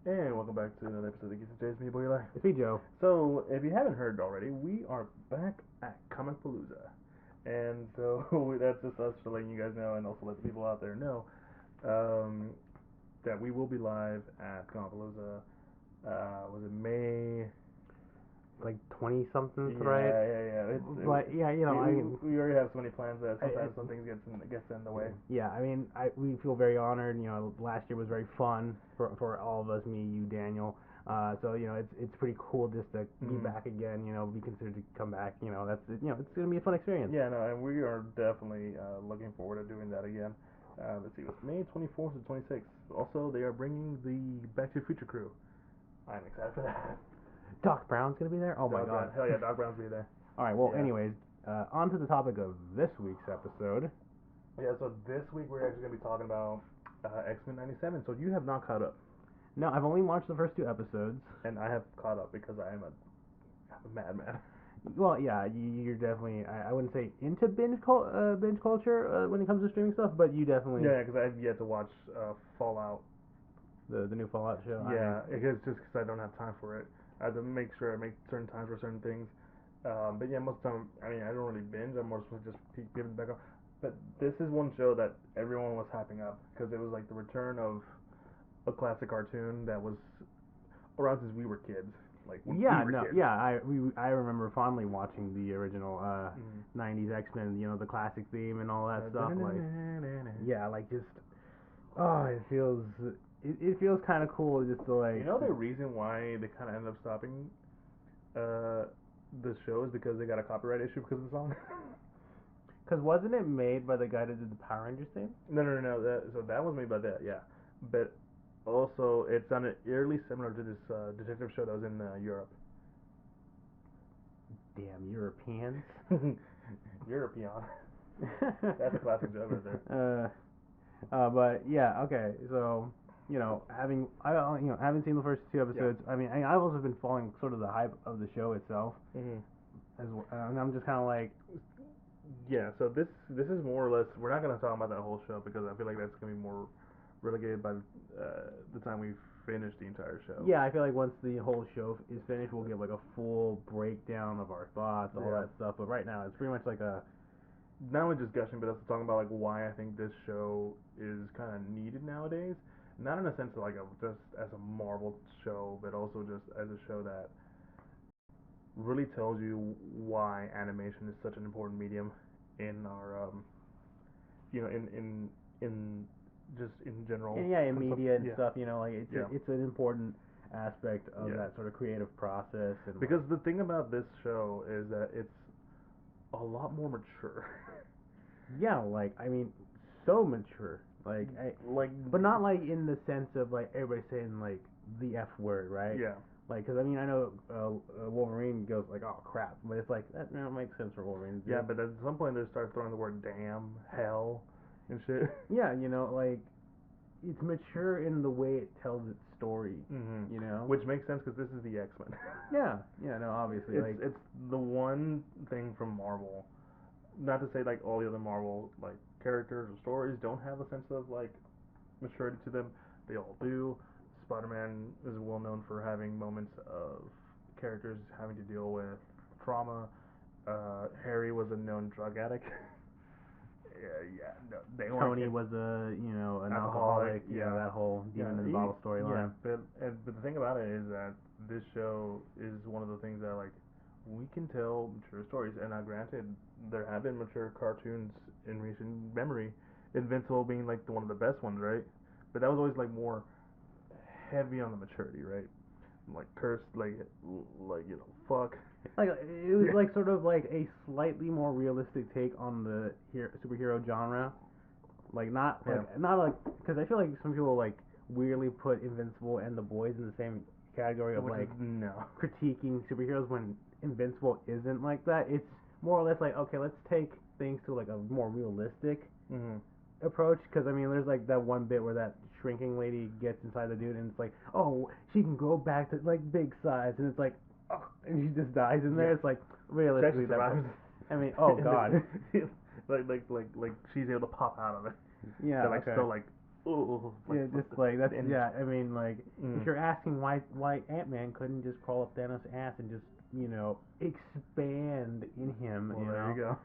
And welcome back to another episode of Geek Centurions. Me, boy, Eli. It's me, Joe. So, if you haven't heard already, we are back at Comic Palooza. And so, that's just us for letting you guys know and also let the people out there know um, that we will be live at Comic Palooza. Was it May? Like 20 something, Yeah, right? But, yeah, we already have so many plans that sometimes some things gets in the way. Yeah, we feel very honored. Last year was very fun for all of us, me, you, Daniel. So it's pretty cool just to be back again. Be considered to come back. It's gonna be a fun experience. Yeah, no, and we are definitely looking forward to doing that again. Let's see, it was May 24th to 26th. Also, they are bringing the Back to the Future crew. I'm excited for that. Doc Brown's gonna be there. Oh my God! Hell yeah, Doc Brown's gonna be there. All right. Well, anyways, on to the topic of this week's episode. Yeah, so this week we're actually gonna be talking about X-Men '97. So you have not caught up. No, I've only watched the first 2 episodes. And I have caught up because I'm a madman. Well, yeah, you're definitely, I wouldn't say into binge culture when it comes to streaming stuff, but you definitely... Yeah, because I've yet to watch Fallout. The new Fallout show? Yeah, it's just because I don't have time for it. I have to make sure I make certain times for certain things. But yeah, most of the time, I mean, I don't really binge. I'm more supposed to just keep giving it back up. But this is one show that everyone was hyping up because it was like the return of a classic cartoon that was around since we were kids. Like when we were kids. Yeah, I remember fondly watching the original 90s X-Men, the classic theme and all that stuff. Like, yeah, like just, it feels kind of cool just to like... You know the reason why they kind of ended up stopping the show is because they got a copyright issue because of the song? Because wasn't it made by the guy that did the Power Rangers theme? No. So that was made by that, yeah. But also, it sounded eerily similar to this detective show that was in Europe. Damn Europeans. European. That's a classic joke right there. But yeah, okay. So having seen the first 2 episodes, yeah. I mean, I've also been following sort of the hype of the show itself, as well, and I'm just kind of like. Yeah, so this is more or less. We're not going to talk about that whole show because I feel like that's going to be more relegated by the time we finish the entire show. Yeah, I feel like once the whole show is finished, we'll give like a full breakdown of our thoughts, all that stuff. But right now, it's pretty much like a not only just gushing, but also talking about like why I think this show is kind of needed nowadays. Not in a sense of like just as a Marvel show, but also just as a show that really tells you why animation is such an important medium in our in just in general. In media and stuff, like it's an important aspect of that sort of creative process. And because the thing about this show is that it's a lot more mature. Yeah, like I mean, so mature. But not like in the sense of like everybody saying like the F word, right? Yeah. Like, because I mean, I know Wolverine goes like, oh crap, but it's like that makes sense for Wolverine. Yeah, but at some point they start throwing the word damn, hell, and shit. Yeah, like it's mature in the way it tells its story. Which makes sense because this is the X-Men. No, obviously, it's the one thing from Marvel. Not to say like all the other Marvel like characters or stories don't have a sense of like maturity to them. They all do. Spider-Man is well known for having moments of characters having to deal with trauma. Harry was a known drug addict. Tony was an alcoholic. Yeah, that whole demon in the bottle storyline. Yeah, but the thing about it is that this show is one of the things that like we can tell mature stories. And now, granted, there have been mature cartoons in recent memory. Invincible being like one of the best ones, right? But that was always like more heavy on the maturity, right? Like cursed, like fuck. Like it was like sort of like a slightly more realistic take on the superhero genre. Like not like because I feel like some people like weirdly put Invincible and The Boys in the same category of critiquing superheroes when Invincible isn't like that. It's more or less like, okay, let's take things to like a more realistic approach, because I mean there's like that one bit where that shrinking lady gets inside the dude and it's like, oh, she can grow back to like big size, and it's like, oh, and she just dies in there. It's like realistically that I mean, oh god. like she's able to pop out of it. Yeah, but, like still like oh, Yeah, just like that's and yeah. I mean, like if mm, you're asking why Ant-Man couldn't just crawl up Thanos' ass and just expand in him, well, there you go.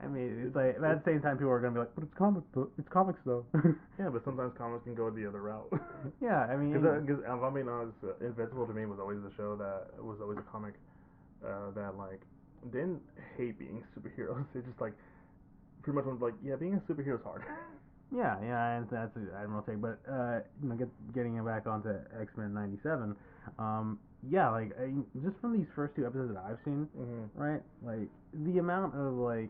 I mean, it's It's, like but it's at the same time people are gonna be like, but it's comics though. It's comics though. yeah, but sometimes comics can go the other route. Yeah, I mean, Because if I'm being honest, Invincible to me was always the show that was always a comic that like didn't hate being superheroes. It just like pretty much was like, yeah, being a superhero is hard. yeah, and that's an admirable take. But getting it back onto X-Men '97, yeah, like just from these first two episodes that I've seen, Mhm. right? Like the amount of like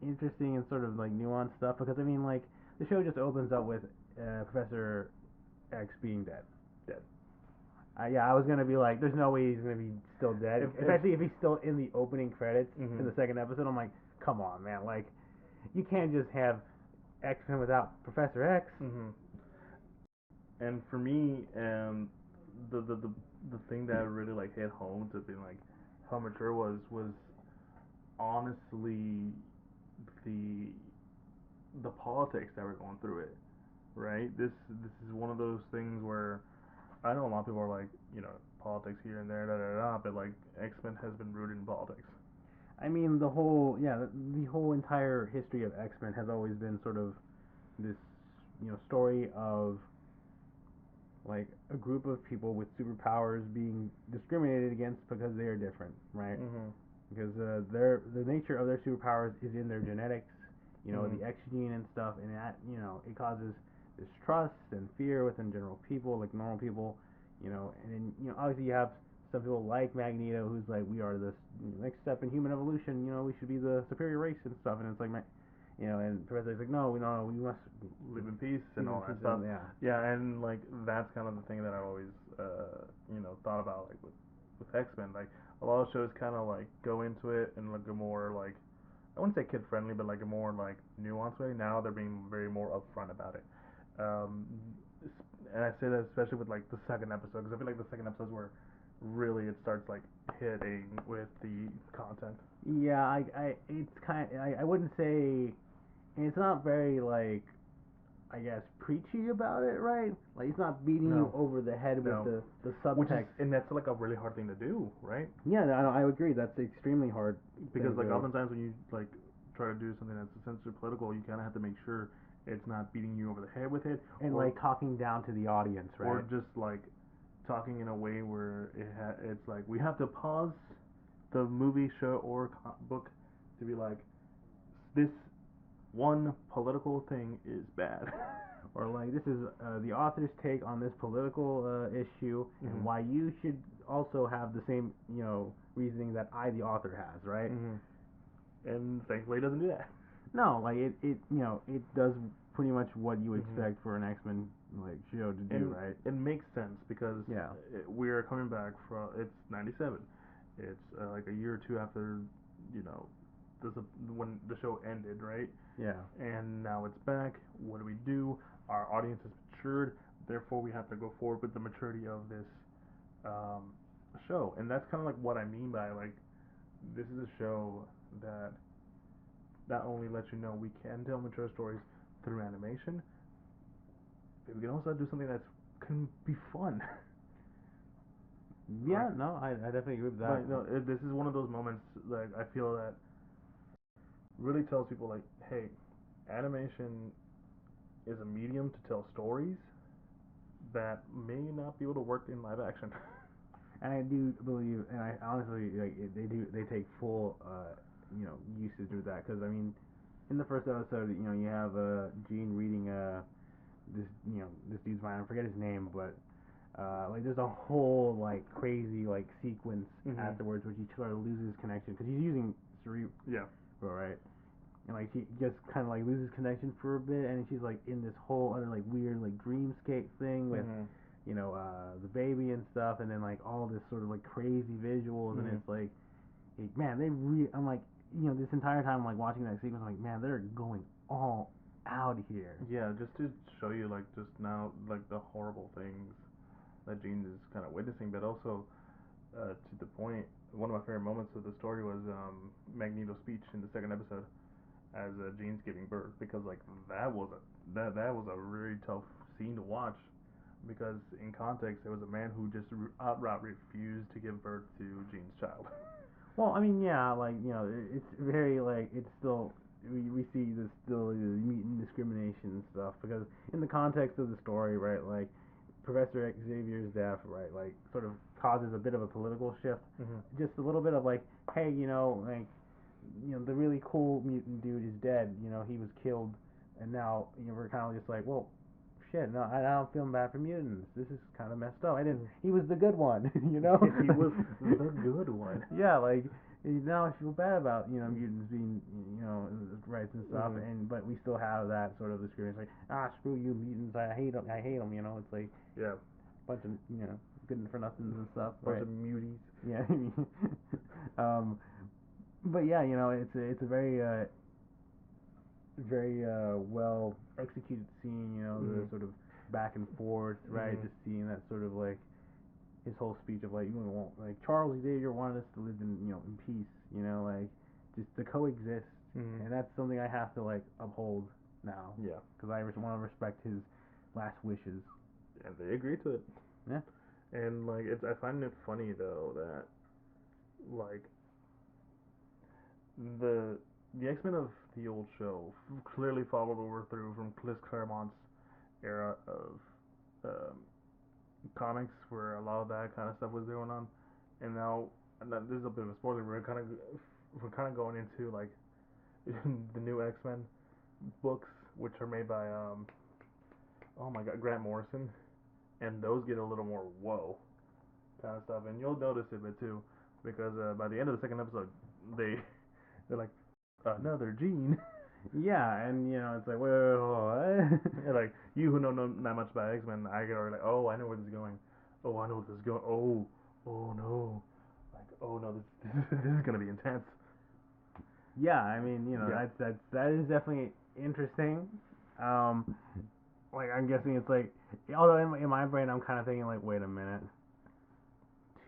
interesting and sort of like nuanced stuff. Because I mean, like the show just opens up with Professor X being dead. Dead. Yeah, I was gonna be like, there's no way he's gonna be still dead, If especially if he's still in the opening credits in mhm. the second episode. I'm like, come on, man, like you can't just have X-Men without Professor X. Mhm. And for me, the the the the thing that really like hit home to be like how mature was honestly the the politics that were going through it. Right. This is one of those things where I know a lot of people are like, politics here and there, da da da, but like X Men has been rooted in politics. I mean, the whole entire history of X-Men has always been sort of this, story of like a group of people with superpowers being discriminated against because they are different, right? Mhm. Because the nature of their superpowers is in their genetics, Mhm. the X gene and stuff, and that it causes distrust and fear within general people, like normal people, and then obviously you have some people like Magneto who's like we are this next step in human evolution, we should be the superior race and stuff, and it's like and Professor's like no, we must Live in peace and live in all that peace stuff. and yeah. Yeah, and like that's kind of the thing that I've always thought about like with X Men. Like a lot of shows kind of like go into it in like a more like I wouldn't say kid friendly, but like a more like nuanced way. Now they're being very more upfront about it. Um, and I say that especially with like the second episode because I feel like the second episode is where really it starts like hitting with the content. Yeah, it's I wouldn't say it's not very like I guess preachy about it, right? Like it's not beating you No, over the head with no, the which is subtext. and that's like a really hard thing to do, right? Yeah, I agree. That's extremely hard Because thing like to oftentimes when you like try to do something that's essentially political, you kind of have to make sure it's not beating you over the head with it, and or like talking down to the audience, or right? just like talking in a way where it's like we have to pause the movie, show, or book to be like this one political thing is bad. Or like this is the author's take on this political issue and Mhm. why you should also have the same reasoning that I the author has, right? Mhm. And thankfully, it doesn't do that. No, like it does pretty much what you Mhm. expect for an X-Men like show to do, And right? it makes sense because Yeah. we're coming back from it's '97. It's like a year or two after you know this when the show ended, right? Yeah. And now it's back. What do we do? Our audience has matured, therefore we have to go forward with the maturity of this um, show, and that's kind of like what I mean by like this is a show that not only lets you know we can tell mature stories through animation, but we can also do something that's can be fun. Right? Yeah, no, I definitely agree with that. Like no, this is one of those moments like I feel that really tells people like, hey, animation is a medium to tell stories that may not be able to work in live action. And I do believe, and I honestly like they take full usage with that because I mean, in the first episode, you have Gene reading this dude's mind. I forget his name, but like there's a whole like crazy like sequence Mhm. afterwards where he sort of loses connection because he's using cerebral, Yeah. right? And like she just kind of like loses connection for a bit, and she's like in this whole other like weird like dreamscape thing with Mhm. the baby and stuff, and then like all this sort of like crazy visuals, and Mhm. it's like, man, I'm like, this entire time I'm like watching that sequence, I'm like, man, they're going all out here. Yeah, just to show you like just now like the horrible things that Gene is kind of witnessing, but also to the point, one of my favorite moments of the story was Magneto's speech in the second episode, as Jean's giving birth, because like that was a really tough scene to watch, because in context there was a man who just outright refused to give birth to Jean's child. Well, I mean, yeah, like it's very like it's still we see this still mutant discrimination and stuff because in the context of the story, right? Like Professor Xavier's death, right? Like sort of causes a bit of a political shift. Just a little bit of like, hey, like the really cool mutant dude is dead. He was killed, and now we're kind of just like, well, shit, no, I don't feel bad for mutants. This is kind of messed up. I didn't. He was the good one, He was the good one. Yeah, like now I feel bad about mutants being rights and stuff, but we still have that sort of discrimination. Like screw you mutants, I hate them. It's like Yeah, bunch of good for nothings and stuff. bunch Right? of muties. Yeah. um, but yeah, it's a very very well executed scene. The sort of back and forth, right? Just seeing that sort of like his whole speech of like like Charles Xavier wanted us to live in in peace, like just to coexist, and that's something I have to like uphold now. Yeah, because I want to respect his last wishes. And they agreed to it. Yeah. And like I find it funny though that like the X-Men of the old show clearly followed over through from Chris Claremont's era of um, comics where a lot of that kind of stuff was going on, and now this is a bit of a spoiler. We're kind of going into like the new X-Men books, which are made by oh my god, Grant Morrison, and those get a little more whoa kind of stuff, and you'll notice it bit too, because by the end of the second episode, they're like another Gene. Yeah, and it's like, what? And like you who know not much about X-Men, I get already like, oh, I know where this is going. Oh, I know where this is going. Oh no, like oh no, this is gonna be intense. Yeah, I mean, Yeah. that is definitely interesting. Like I'm guessing it's like, although in my brain I'm kind of thinking like, wait a minute,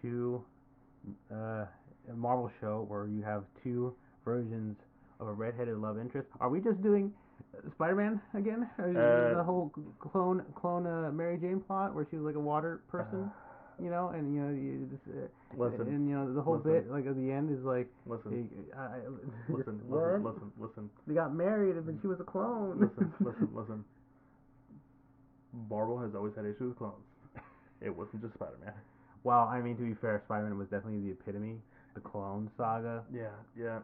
two, a Marvel show where you have two versions of a redheaded love interest. Are we just doing Spider-Man again? The whole clone Mary Jane plot where she was like a water person, and you just, Listen, and the whole listen. bit like at the end is like, Listen, listen, what? listen. They got married and then she was a clone. Listen. Marvel has always had issues with clones. It wasn't just Spider-Man. Well, I mean, to be fair, Spider-Man was definitely the epitome, the clone saga. Yeah.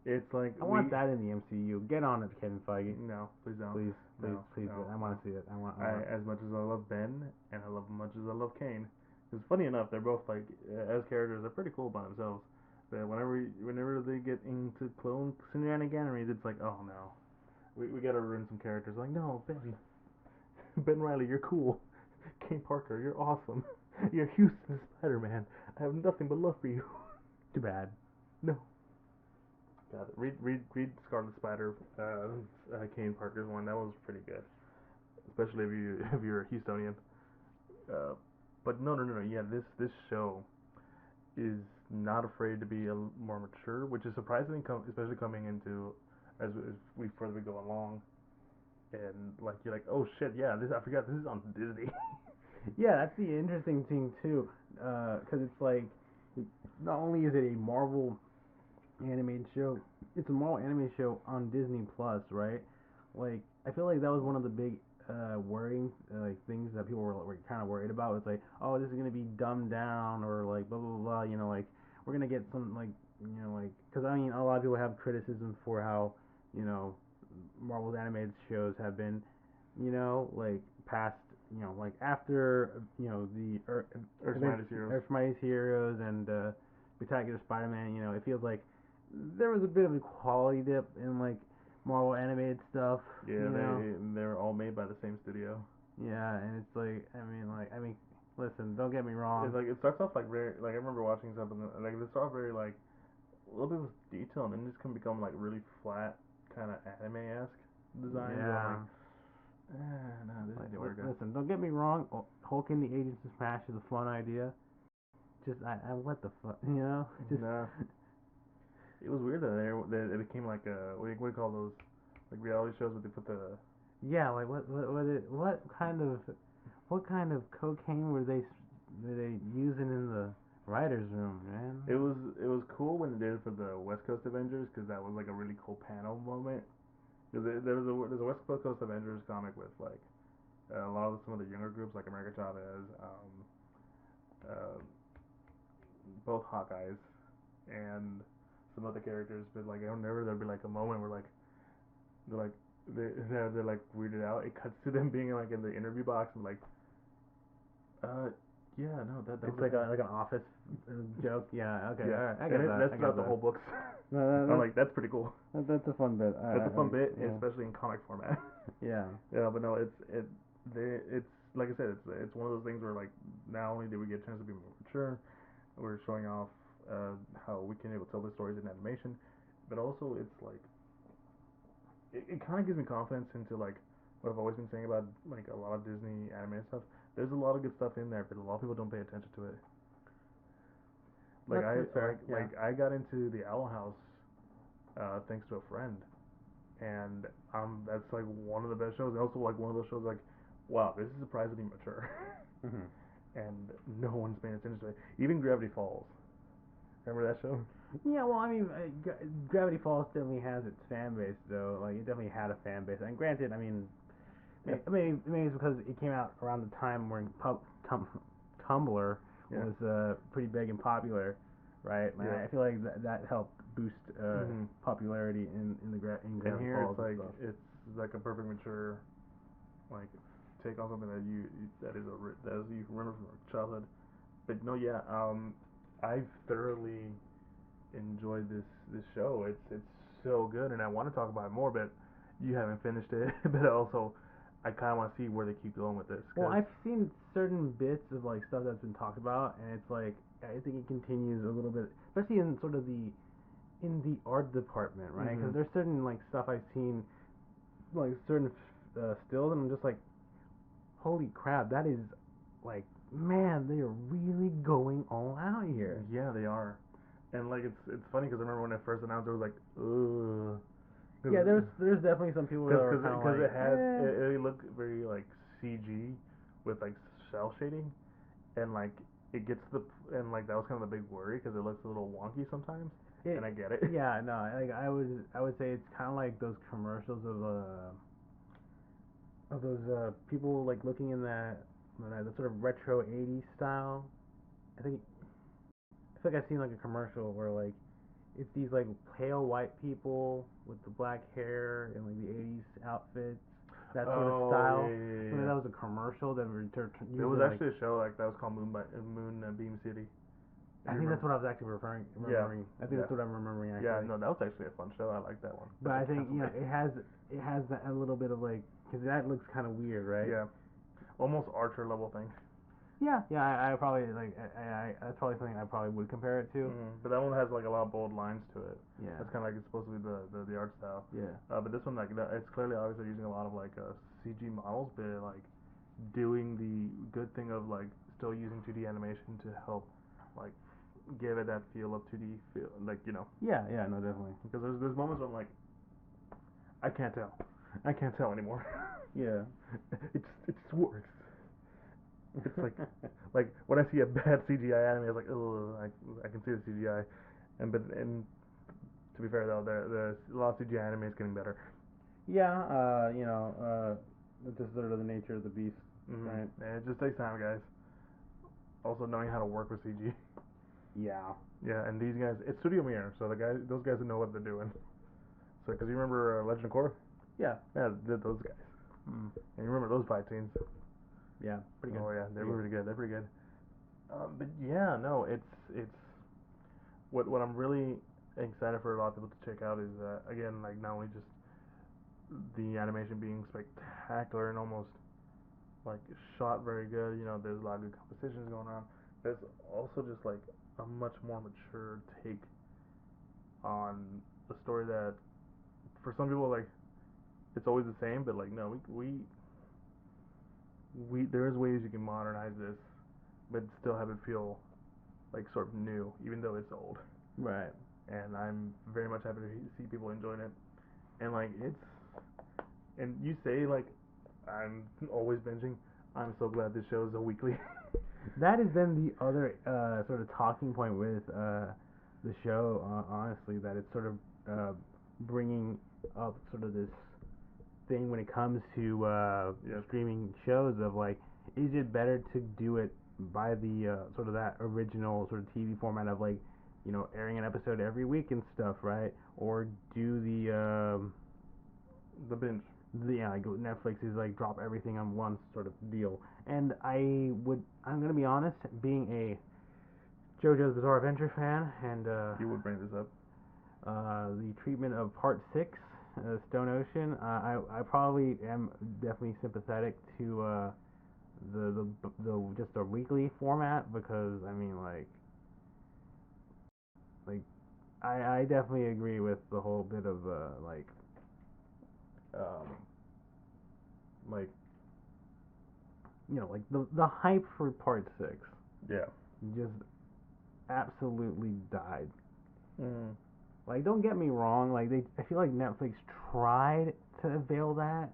It's like I want that in the MCU. Get on it, Kevin Feige. No, please don't. Please. No. I want to see it. I want. As much as I love Ben, and I love much as I love Kane, because funny enough, they're both like as characters, they're pretty cool by themselves. But whenever they get into clone shenanigans, it's like, oh no, we gotta ruin some characters. Like, no, Ben Riley, you're cool. Kane Parker, you're awesome. You're Houston Spider-Man. I have nothing but love for you. Too bad. No. Got it. Read Scarlet Spider, Kane Parker's one. That was pretty good, especially if you're a Houstonian. But no. Yeah, this show is not afraid to be more mature, which is surprising, especially coming into as we further go along. And like you're like, oh shit, yeah, I forgot this is on Disney. Yeah, that's the interesting thing too, because it's like not only is it a Marvel animated show, it's a Marvel animated show on Disney Plus, right? Like I feel like that was one of the big worrying like things that people were kind of worried about. It's like, oh, this is gonna be dumbed down or like blah blah blah. Like we're gonna get some like like because I mean a lot of people have criticism for how Marvel's animated shows have been like past like after the Earth's Mightiest Heroes. Earth's Mightiest Heroes and Spectacular Spider-Man. It feels like there was a bit of a quality dip in like Marvel animated stuff. Yeah, they're all made by the same studio. Yeah, and it's like I mean, listen, don't get me wrong. It's like it starts off like very like I remember watching something like it starts off very like a little bit with detail and then just can become like really flat kind of anime-esque design. Yeah. No, this is like, listen, don't get me wrong. Hulk and the Agents of Smash is a fun idea. Just I what the fuck, just nah. It was weird that it became like a what do you call those like reality shows where they put the Yeah, like what kind of cocaine were they using in the writers' room, man? it was cool when they did it for the West Coast Avengers because that was like a really cool panel moment. Because there's a West Coast Avengers comic with like a lot of some of the younger groups like America Chavez, uh, both Hawkeyes, and some other characters. But like I remember there'd be like a moment where like they're like they're like weirded out. It cuts to them being like in the interview box and like uh yeah no that It's was like an office joke. Yeah, okay, yeah, all right, I and get that. that's I throughout get the that. whole books. No, I'm like that's pretty cool. that's a fun bit. That's a fun bit, Yeah. especially in comic format. Yeah. Yeah, but no, it's like I said, it's one of those things where like not only did we get a chance to be more mature, we're showing off how we can able to tell the stories in animation, but also it's like it kind of gives me confidence into like what I've always been saying about like a lot of Disney animated stuff. There's a lot of good stuff in there, but a lot of people don't pay attention to it. Like That's fair. Yeah. like I got into the Owl House thanks to a friend, and that's like one of the best shows. And also like one of those shows like, wow, this is surprisingly mature, Mhm. and no one's paying attention to it. Even Gravity Falls. Remember that show? Yeah, well, I mean, Gravity Falls definitely has its fan base, though. Like, it definitely had a fan base. And granted, I mean, Yeah. maybe it's because it came out around the time when Tumblr Yeah. was pretty big and popular, right? And Yeah. I feel like that helped boost Mhm. popularity in And Gravity here Falls it's like and stuff. it's like a perfect mature like take on something that that is that is you remember from your childhood. But no, yeah, I've thoroughly enjoyed this show. It's so good, and I want to talk about it more, but you haven't finished it. But also, I kind of want to see where they keep going with this. Well, I've seen certain bits of like stuff that's been talked about, and it's like I think it continues a little bit, especially in sort of in the art department, right? Because there's certain like stuff I've seen, like certain stills, and I'm just like, holy crap, that is like, man, they are really going all out here. Yeah, they are. And like it's funny because I remember when I first announced it was like, ugh. Yeah, there's definitely some people that are kind of like, it had it looked very like CG with like cell shading, and like it gets and like that was kind of the big worry because it looks a little wonky sometimes, and I get it. Yeah, no, like I would say it's kind of like those commercials of those people like looking in the sort of retro '80s style. I think I feel like I've seen like a commercial where like it's these like pale white people with the black hair and like the '80s outfits, that sort of Oh style. yeah, yeah, I yeah, mean, yeah. that was a commercial that There was like, actually a show like that was called Moon Beam City. I think that's what I was actually remembering. I think Yeah, that's what I'm remembering yeah. actually. No, that was actually a fun show. I like that one. But I they think canceled it. it has that, a little bit of like because that looks kind of weird, right? Yeah, almost Archer level thing. Yeah, yeah. I probably like that's probably something I probably would compare it to. But that one has like a lot of bold lines to it. Yeah. That's kind of like it's supposed to be the art style. Yeah. But this one like it's clearly obviously using a lot of like CG models, but like doing the good thing of like still using 2D animation to help like give it that feel of 2D feel, like you know. Yeah, yeah, no, definitely. Because there's moments where I'm like, I can't tell anymore. Yeah. It just works. It's like when I see a bad CGI anime, I was like, oh, I can see the CGI, and to be fair though, there's a lot of CGI anime is getting better. Yeah, it's just sort of the nature of the beast, right? And it just takes time, guys. Also knowing how to work with CG. Yeah. Yeah, and these guys, it's Studio Mir, so those guys know what they're doing. So, because you remember Legend of Korra? Yeah. Yeah, those guys. Mm. And you remember those fight scenes? Yeah, pretty good. Oh yeah, they're pretty good. They're pretty good. But yeah, no, it's what I'm really excited for a lot of people to check out is again like not only just the animation being spectacular and almost like shot very good. You know, there's a lot of good compositions going on. There's also just like a much more mature take on the story that for some people like it's always the same, but like no, we there is ways you can modernize this, but still have it feel like sort of new, even though it's old. Right. and I'm very much happy to see people enjoying it. And like and you say like I'm always binging. I'm so glad this show is a weekly. That has been the other sort of talking point with the show. Honestly, that it's sort of bringing up sort of this thing when it comes to Yep. streaming shows of like, is it better to do it by the sort of that original sort of TV format of like, airing an episode every week and stuff, right? Or do The binge. like Netflix is like drop everything on one sort of deal. And I'm gonna be honest, being a JoJo's Bizarre Adventure fan, and You would bring this up. the treatment of Part 6, Stone Ocean, I probably am definitely sympathetic to the just a weekly format, because I mean like I definitely agree with the whole bit of um like like the hype for Part 6 Yeah. just absolutely died. Mm. Like, don't get me wrong, like I feel like Netflix tried to avail that,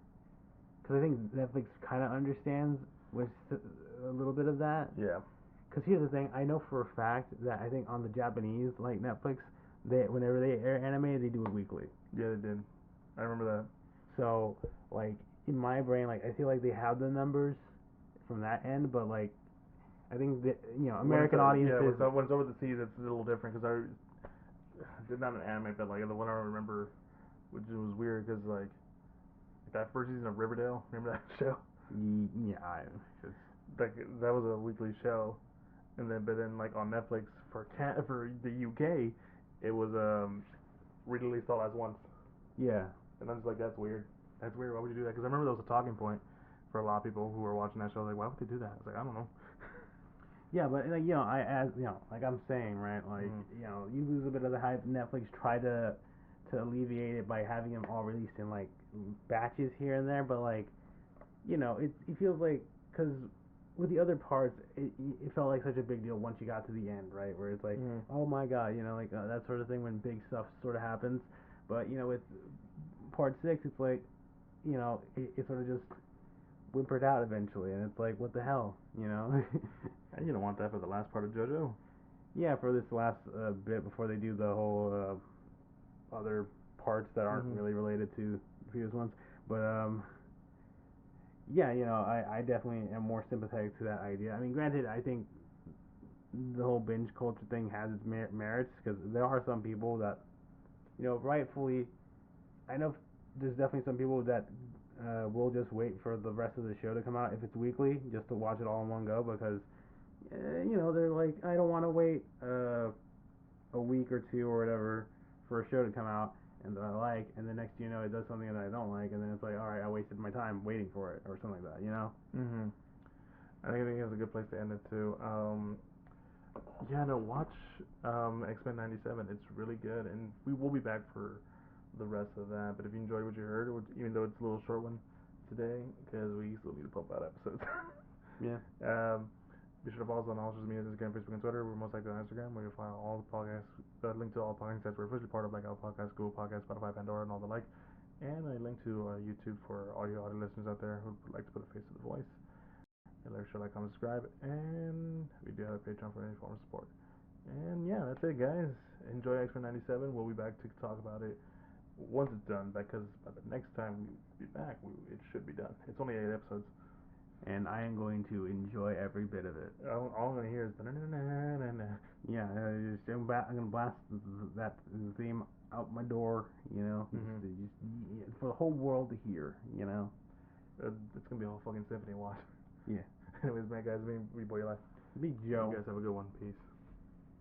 because I think Netflix kind of understands with a little bit of that. Yeah. Because here's the thing, I know for a fact that I think on the Japanese like Netflix, whenever they air anime, they do it weekly. Yeah, they did. I remember that. So like in my brain, like I feel like they have the numbers from that end, but like I think that American audiences. Yeah, when it's over the seas, it's a little different because I did not an anime, but like the one I remember, which was weird because like that first season of Riverdale. Remember that show? Yeah, Like that was a weekly show, and then like on Netflix for the UK, it was released all at once. yeah. And I'm just like, that's weird. That's weird. Why would you do that? Because I remember that was a talking point for a lot of people who were watching that show. Like, why would they do that? I was like, I don't know. Yeah, but like like I'm saying, right? Like you lose a bit of the hype. Netflix tried to alleviate it by having them all released in like batches here and there, but like it feels like, because with the other parts, it felt like such a big deal once you got to the end, right? Where it's like, oh my god, like that sort of thing when big stuff sort of happens. But with Part 6, it's like, it sort of just whimpered out eventually, and it's like, what the hell, And you don't want that for the last part of JoJo. Yeah, for this last bit before they do the whole other parts that aren't really related to the previous ones. But yeah, I definitely am more sympathetic to that idea. I mean, granted, I think the whole binge culture thing has its merits, because there are some people that, rightfully, I know there's definitely some people that will just wait for the rest of the show to come out if it's weekly, just to watch it all in one go, because they're like, I don't want to wait a week or two or whatever for a show to come out and that I like, and then next it does something that I don't like, and then it's like, all right, I wasted my time waiting for it or something like that, I think it's a good place to end it too. Yeah, no, watch X-Men '97. It's really good, and we will be back for the rest of that. But if you enjoyed what you heard, even though it's a little short one today, because we still need to pump out episodes. Yeah. Be sure to follow us on all social media: Instagram, Facebook, and Twitter. We're most likely on Instagram, where you'll find all the podcasts, link to all podcasts. We're officially part of like Apple Podcasts, Google Podcasts, Spotify, Pandora, and all the like. And a link to YouTube for all your audio listeners out there who would like to put a face to the voice. And like, share, like, comment, subscribe, and we do have a Patreon for any form of support. And yeah, that's it, guys. Enjoy X-Men '97. We'll be back to talk about it once it's done, because by the next time we be back, it should be done. It's only 8 episodes. And I am going to enjoy every bit of it. All I'm gonna hear is yeah. I'm gonna blast that theme out my door, just for the whole world to hear, It's gonna be a whole fucking symphony watch. Yeah. Anyways, man, guys, me boy, your life. Be Joe. You guys have a good one. Peace.